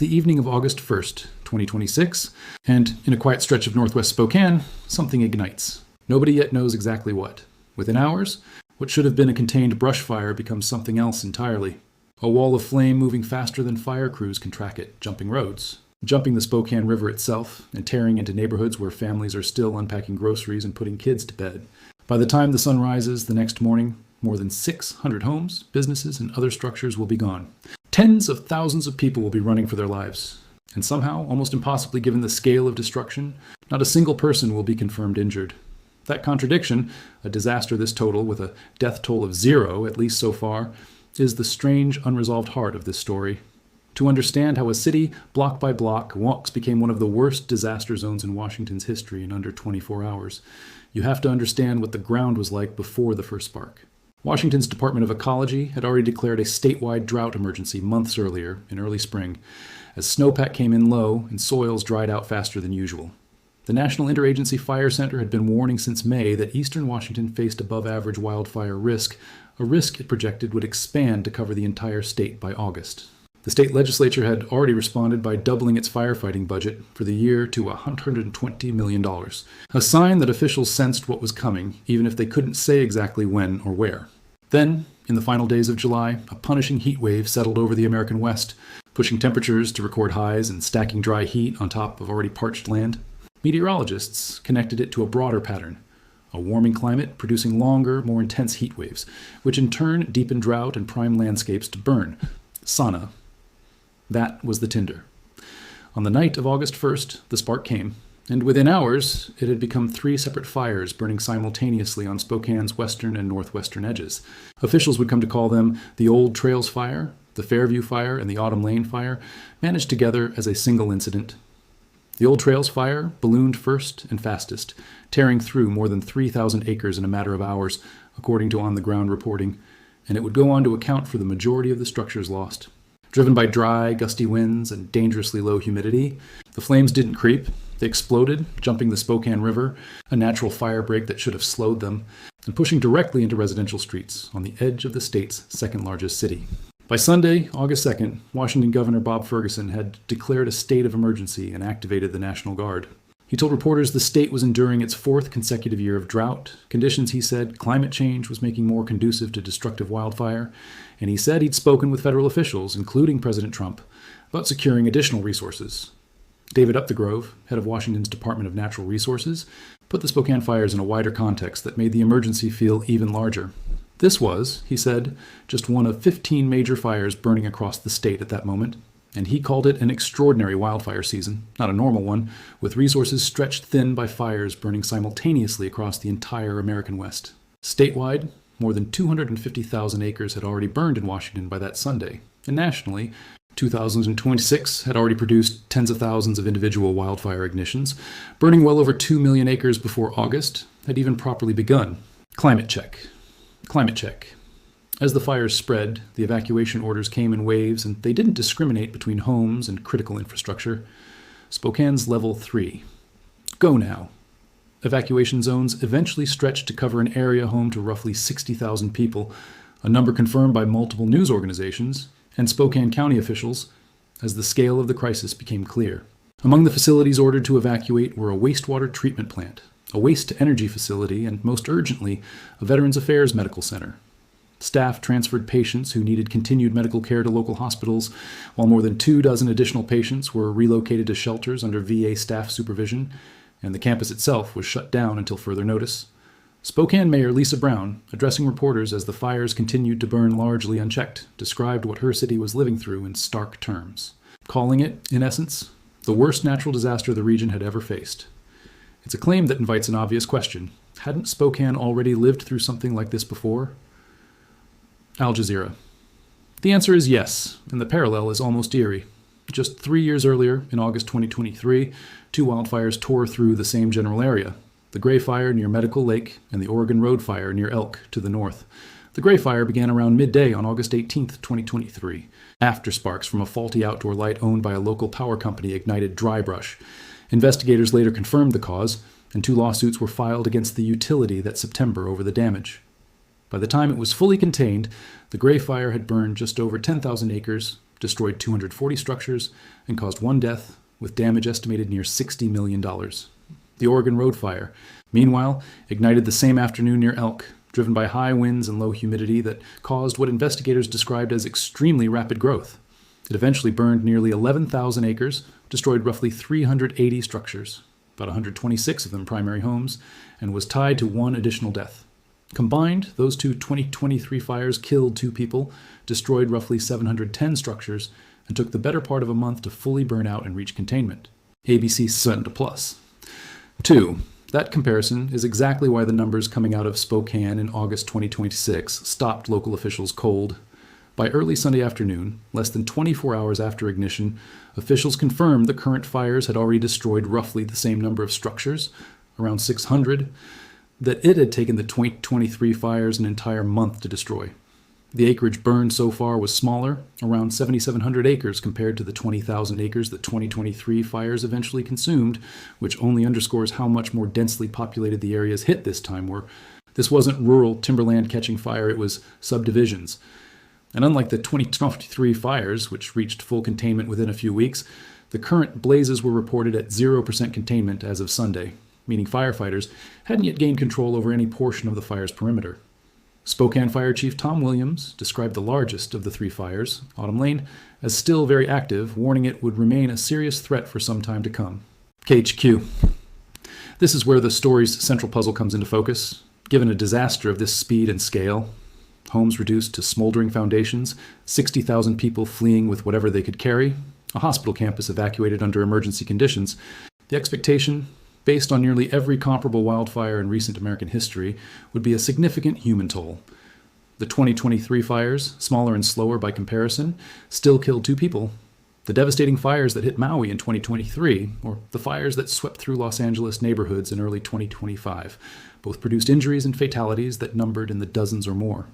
the evening of August 1st, 2026, and in a quiet stretch of northwest Spokane, something ignites. Nobody yet knows exactly what. Within hours, what should have been a contained brush fire becomes something else entirely. A wall of flame moving faster than fire crews can track it, jumping roads, jumping the Spokane River itself, and tearing into neighborhoods where families are still unpacking groceries and putting kids to bed. By the time the sun rises the next morning, more than 600 homes, businesses, and other structures will be gone. Tens of thousands of people will be running for their lives. And somehow, almost impossibly given the scale of destruction, not a single person will be confirmed injured. That contradiction, a disaster this total with a death toll of 0, at least so far, is the strange, unresolved heart of this story. To understand how a city, block by block, became one of the worst disaster zones in Washington's history in under 24 hours, you have to understand what the ground was like before the first spark. Washington's Department of Ecology had already declared a statewide drought emergency months earlier, in early spring, as snowpack came in low and soils dried out faster than usual. The National Interagency Fire Center had been warning since May that eastern Washington faced above-average wildfire risk, a risk it projected would expand to cover the entire state by August. The state legislature had already responded by doubling its firefighting budget for the year to $120 million, a sign that officials sensed what was coming, even if they couldn't say exactly when or where. Then, in the final days of July, a punishing heat wave settled over the American West, pushing temperatures to record highs and stacking dry heat on top of already parched land. Meteorologists connected it to a broader pattern, a warming climate producing longer, more intense heat waves, which in turn deepened drought and prime landscapes to burn. Sauna. That was the tinder. On the night of August 1st, the spark came, and within hours, it had become 3 separate fires burning simultaneously on Spokane's western and northwestern edges. Officials would come to call them the Old Trails Fire, the Fairview Fire, and the Autumn Lane Fire, managed together as a single incident. The Old Trails Fire ballooned first and fastest, tearing through more than 3,000 acres in a matter of hours, according to on-the-ground reporting, and it would go on to account for the majority of the structures lost. Driven by dry, gusty winds and dangerously low humidity, the flames didn't creep. They exploded, jumping the Spokane River, a natural fire break that should have slowed them, and pushing directly into residential streets on the edge of the state's second-largest city. By Sunday, August 2nd, Washington Governor Bob Ferguson had declared a state of emergency and activated the National Guard. He told reporters the state was enduring its 4th consecutive year of drought. Conditions, he said, climate change was making more conducive to destructive wildfire. And he said he'd spoken with federal officials, including President Trump, about securing additional resources. David Upthegrove, head of Washington's Department of Natural Resources, put the Spokane fires in a wider context that made the emergency feel even larger. This was, he said, just one of 15 major fires burning across the state at that moment. And he called it an extraordinary wildfire season, not a normal one, with resources stretched thin by fires burning simultaneously across the entire American West. Statewide, more than 250,000 acres had already burned in Washington by that Sunday, and nationally, 2026 had already produced tens of thousands of individual wildfire ignitions, burning well over 2 million acres before August had even properly begun. Climate check. Climate check. As the fires spread, the evacuation orders came in waves, and they didn't discriminate between homes and critical infrastructure. Spokane's Level 3. Go now. Evacuation zones eventually stretched to cover an area home to roughly 60,000 people, a number confirmed by multiple news organizations and Spokane County officials as the scale of the crisis became clear. Among the facilities ordered to evacuate were a wastewater treatment plant, a waste-to-energy facility, and most urgently, a Veterans Affairs medical center. Staff transferred patients who needed continued medical care to local hospitals, while more than 24 additional patients were relocated to shelters under VA staff supervision, and the campus itself was shut down until further notice. Spokane Mayor Lisa Brown, addressing reporters as the fires continued to burn largely unchecked, described what her city was living through in stark terms, calling it, in essence, the worst natural disaster the region had ever faced. It's a claim that invites an obvious question. Hadn't Spokane already lived through something like this before? Al Jazeera. The answer is yes, and the parallel is almost eerie. Just 3 years earlier, in August 2023, 2 wildfires tore through the same general area. The Gray Fire near Medical Lake and the Oregon Road Fire near Elk to the north. The Gray Fire began around midday on August 18, 2023. After sparks from a faulty outdoor light owned by a local power company ignited dry brush. Investigators later confirmed the cause, and 2 lawsuits were filed against the utility that September over the damage. By the time it was fully contained, the Gray Fire had burned just over 10,000 acres, destroyed 240 structures, and caused 1 death, with damage estimated near $60 million. The Oregon Road Fire, meanwhile, ignited the same afternoon near Elk, driven by high winds and low humidity that caused what investigators described as extremely rapid growth. It eventually burned nearly 11,000 acres, destroyed roughly 380 structures, about 126 of them primary homes, and was tied to 1 additional death. Combined, those two 2023 fires killed 2 people, destroyed roughly 710 structures, and took the better part of a month to fully burn out and reach containment. ABC sent a plus. 2. That comparison is exactly why the numbers coming out of Spokane in August 2026 stopped local officials cold. By early Sunday afternoon, less than 24 hours after ignition, officials confirmed the current fires had already destroyed roughly the same number of structures, around 600, that it had taken the 2023 fires an entire month to destroy. The acreage burned so far was smaller, around 7,700 acres compared to the 20,000 acres that 2023 fires eventually consumed, which only underscores how much more densely populated the areas hit this time were. This wasn't rural timberland catching fire, it was subdivisions. And unlike the 2023 fires, which reached full containment within a few weeks, the current blazes were reported at 0% containment as of Sunday, meaning firefighters hadn't yet gained control over any portion of the fire's perimeter. Spokane Fire Chief Tom Williams described the largest of the 3 fires, Autumn Lane, as still very active, warning it would remain a serious threat for some time to come. KHQ. This is where the story's central puzzle comes into focus. Given a disaster of this speed and scale, homes reduced to smoldering foundations, 60,000 people fleeing with whatever they could carry, a hospital campus evacuated under emergency conditions, the expectation, based on nearly every comparable wildfire in recent American history, would be a significant human toll. The 2023 fires, smaller and slower by comparison, still killed 2 people. The devastating fires that hit Maui in 2023, or the fires that swept through Los Angeles neighborhoods in early 2025, both produced injuries and fatalities that numbered in the dozens or more.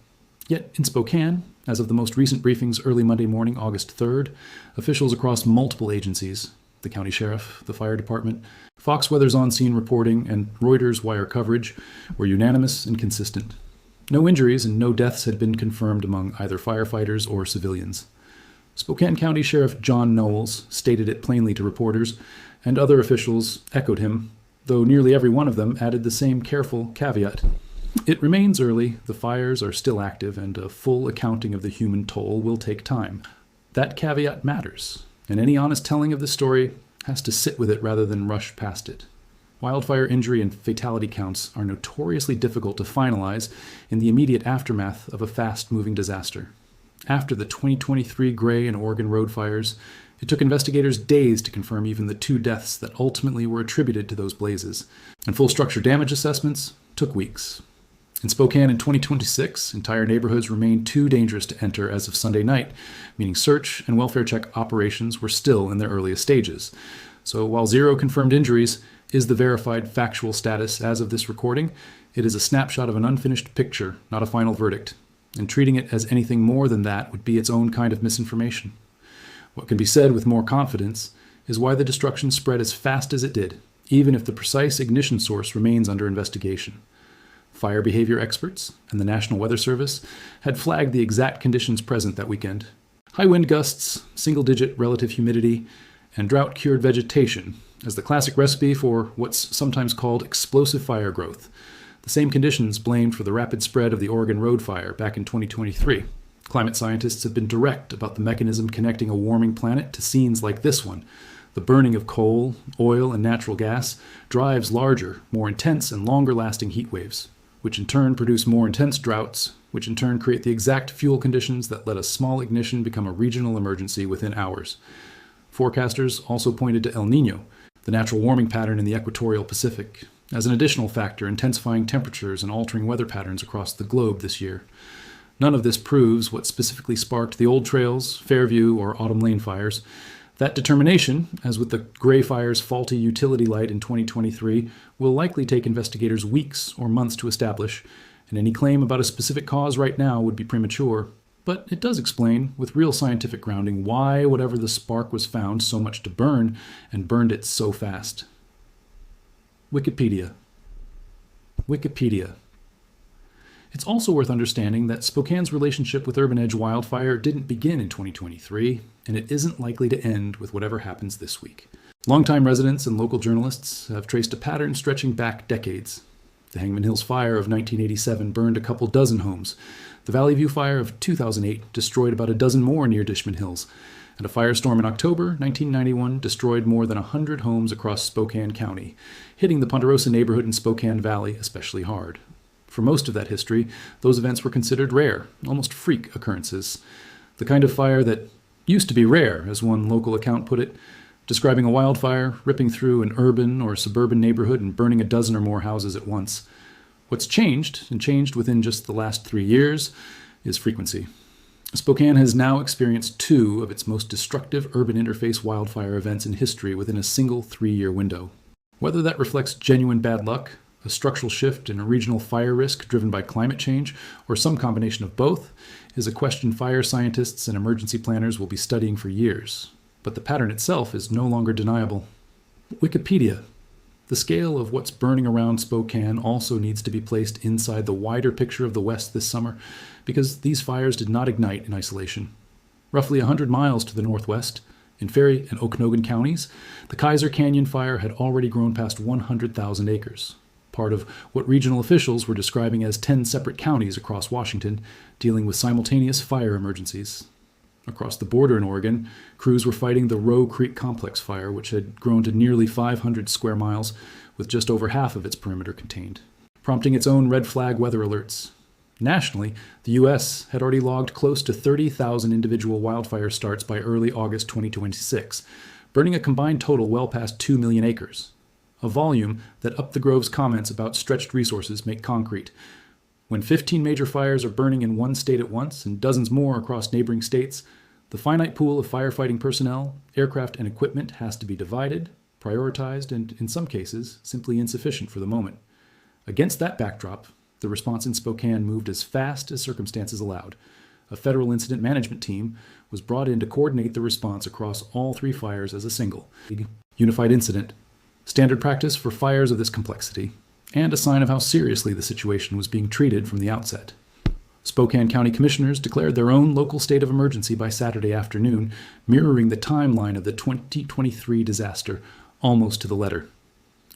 Yet in Spokane, as of the most recent briefings early Monday morning, August 3rd, officials across multiple agencies, the county sheriff, the fire department, Fox Weather's on-scene reporting, and Reuters wire coverage were unanimous and consistent. No injuries and no deaths had been confirmed among either firefighters or civilians. Spokane County Sheriff John Knowles stated it plainly to reporters, and other officials echoed him, though nearly every one of them added the same careful caveat. It remains early, the fires are still active, and a full accounting of the human toll will take time. That caveat matters, and any honest telling of the story has to sit with it rather than rush past it. Wildfire injury and fatality counts are notoriously difficult to finalize in the immediate aftermath of a fast-moving disaster. After the 2023 Gray and Oregon Road fires, it took investigators days to confirm even the 2 deaths that ultimately were attributed to those blazes, and full structure damage assessments took weeks. In Spokane in 2026, entire neighborhoods remained too dangerous to enter as of Sunday night, meaning search and welfare check operations were still in their earliest stages. So while 0 confirmed injuries is the verified factual status as of this recording, it is a snapshot of an unfinished picture, not a final verdict, and treating it as anything more than that would be its own kind of misinformation. What can be said with more confidence is why the destruction spread as fast as it did, even if the precise ignition source remains under investigation. Fire behavior experts and the National Weather Service had flagged the exact conditions present that weekend. High wind gusts, single-digit relative humidity, and drought-cured vegetation as the classic recipe for what's sometimes called explosive fire growth, the same conditions blamed for the rapid spread of the Oregon Road Fire back in 2023. Climate scientists have been direct about the mechanism connecting a warming planet to scenes like this one. The burning of coal, oil, and natural gas drives larger, more intense, and longer-lasting heat waves, which in turn produce more intense droughts, which in turn create the exact fuel conditions that let a small ignition become a regional emergency within hours. Forecasters also pointed to El Niño, the natural warming pattern in the equatorial Pacific, as an additional factor intensifying temperatures and altering weather patterns across the globe this year. None of this proves what specifically sparked the Old Trails, Fairview, or Autumn Lane fires. That determination, as with the Gray Fire's faulty utility light in 2023, will likely take investigators weeks or months to establish, and any claim about a specific cause right now would be premature. But it does explain, with real scientific grounding, why whatever the spark was found so much to burn, and burned it so fast. Wikipedia. It's also worth understanding that Spokane's relationship with Urban Edge Wildfire didn't begin in 2023, and it isn't likely to end with whatever happens this week. Longtime residents and local journalists have traced a pattern stretching back decades. The Hangman Hills Fire of 1987 burned a couple dozen homes. The Valley View Fire of 2008 destroyed about a dozen more near Dishman Hills. And a firestorm in October 1991 destroyed more than 100 homes across Spokane County, hitting the Ponderosa neighborhood in Spokane Valley especially hard. For most of that history, those events were considered rare, almost freak occurrences. The kind of fire that used to be rare, as one local account put it, describing a wildfire ripping through an urban or suburban neighborhood and burning a dozen or more houses at once. What's changed, and changed within just the last 3 years, is frequency. Spokane has now experienced 2 of its most destructive urban interface wildfire events in history within a single 3-year window. Whether that reflects genuine bad luck, a structural shift in a regional fire risk driven by climate change, or some combination of both, is a question fire scientists and emergency planners will be studying for years. But the pattern itself is no longer deniable. Wikipedia. The scale of what's burning around Spokane also needs to be placed inside the wider picture of the West this summer, because these fires did not ignite in isolation. Roughly 100 miles to the northwest, in Ferry and Okanogan counties, the Kaiser Canyon fire had already grown past 100,000 acres, part of what regional officials were describing as 10 separate counties across Washington dealing with simultaneous fire emergencies. Across the border in Oregon, crews were fighting the Roe Creek Complex Fire, which had grown to nearly 500 square miles, with just over half of its perimeter contained, prompting its own red flag weather alerts. Nationally, the U.S. had already logged close to 30,000 individual wildfire starts by early August 2026, burning a combined total well past 2 million acres, a volume that Up the Grove's comments about stretched resources make concrete. When 15 major fires are burning in one state at once and dozens more across neighboring states, the finite pool of firefighting personnel, aircraft, and equipment has to be divided, prioritized, and, in some cases, simply insufficient for the moment. Against that backdrop, the response in Spokane moved as fast as circumstances allowed. A federal incident management team was brought in to coordinate the response across all 3 fires as a single, unified incident, standard practice for fires of this complexity, and a sign of how seriously the situation was being treated from the outset. Spokane County Commissioners declared their own local state of emergency by Saturday afternoon, mirroring the timeline of the 2023 disaster, almost to the letter.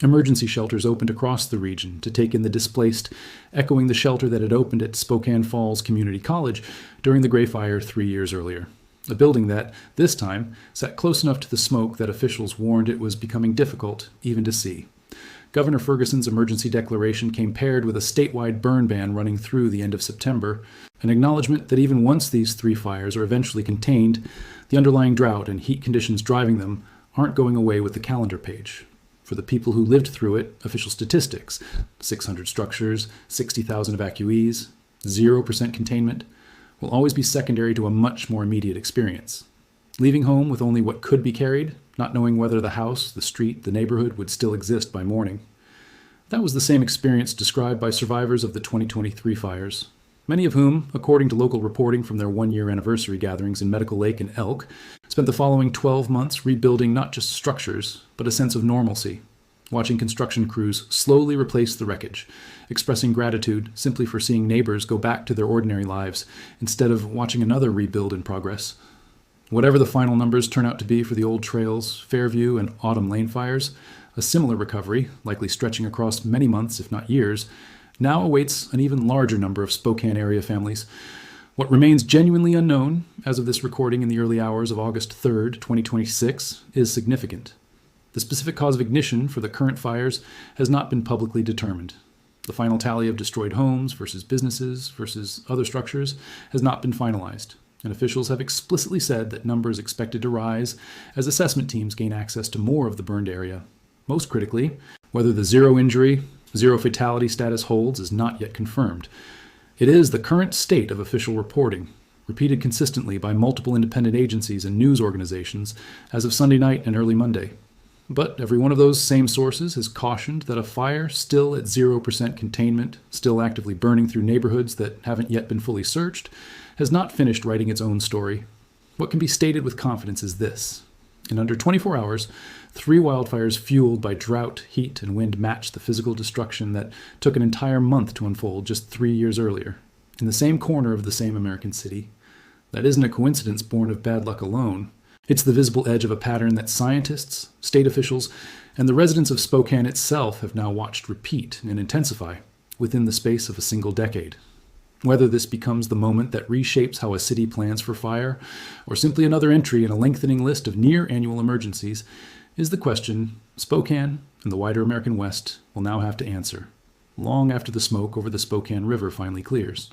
Emergency shelters opened across the region to take in the displaced, echoing the shelter that had opened at Spokane Falls Community College during the Gray Fire 3 years earlier. A building that, this time, sat close enough to the smoke that officials warned it was becoming difficult even to see. Governor Ferguson's emergency declaration came paired with a statewide burn ban running through the end of September, an acknowledgement that even once these 3 fires are eventually contained, the underlying drought and heat conditions driving them aren't going away with the calendar page. For the people who lived through it, official statistics, 600 structures, 60,000 evacuees, 0% containment, will always be secondary to a much more immediate experience. Leaving home with only what could be carried, not knowing whether the house, the street, the neighborhood would still exist by morning. That was the same experience described by survivors of the 2023 fires, many of whom, according to local reporting from their 1-year anniversary gatherings in Medical Lake and Elk, spent the following 12 months rebuilding not just structures, but a sense of normalcy, watching construction crews slowly replace the wreckage, expressing gratitude simply for seeing neighbors go back to their ordinary lives instead of watching another rebuild in progress. Whatever the final numbers turn out to be for the Old Trails, Fairview, and Autumn Lane fires, a similar recovery, likely stretching across many months, if not years, now awaits an even larger number of Spokane area families. What remains genuinely unknown, as of this recording in the early hours of August 3rd, 2026, is significant. The specific cause of ignition for the current fires has not been publicly determined. The final tally of destroyed homes versus businesses versus other structures has not been finalized, and officials have explicitly said that numbers expected to rise as assessment teams gain access to more of the burned area. Most critically, whether the zero injury, zero fatality status holds is not yet confirmed. It is the current state of official reporting, repeated consistently by multiple independent agencies and news organizations as of Sunday night and early Monday. But every one of those same sources has cautioned that a fire still at 0% containment, still actively burning through neighborhoods that haven't yet been fully searched, has not finished writing its own story. What can be stated with confidence is this: In under 24 hours, 3 wildfires fueled by drought, heat, and wind matched the physical destruction that took an entire month to unfold just 3 years earlier, in the same corner of the same American city. That isn't a coincidence born of bad luck alone. It's the visible edge of a pattern that scientists, state officials, and the residents of Spokane itself have now watched repeat and intensify within the space of a single decade. Whether this becomes the moment that reshapes how a city plans for fire, or simply another entry in a lengthening list of near-annual emergencies, is the question Spokane and the wider American West will now have to answer, long after the smoke over the Spokane River finally clears.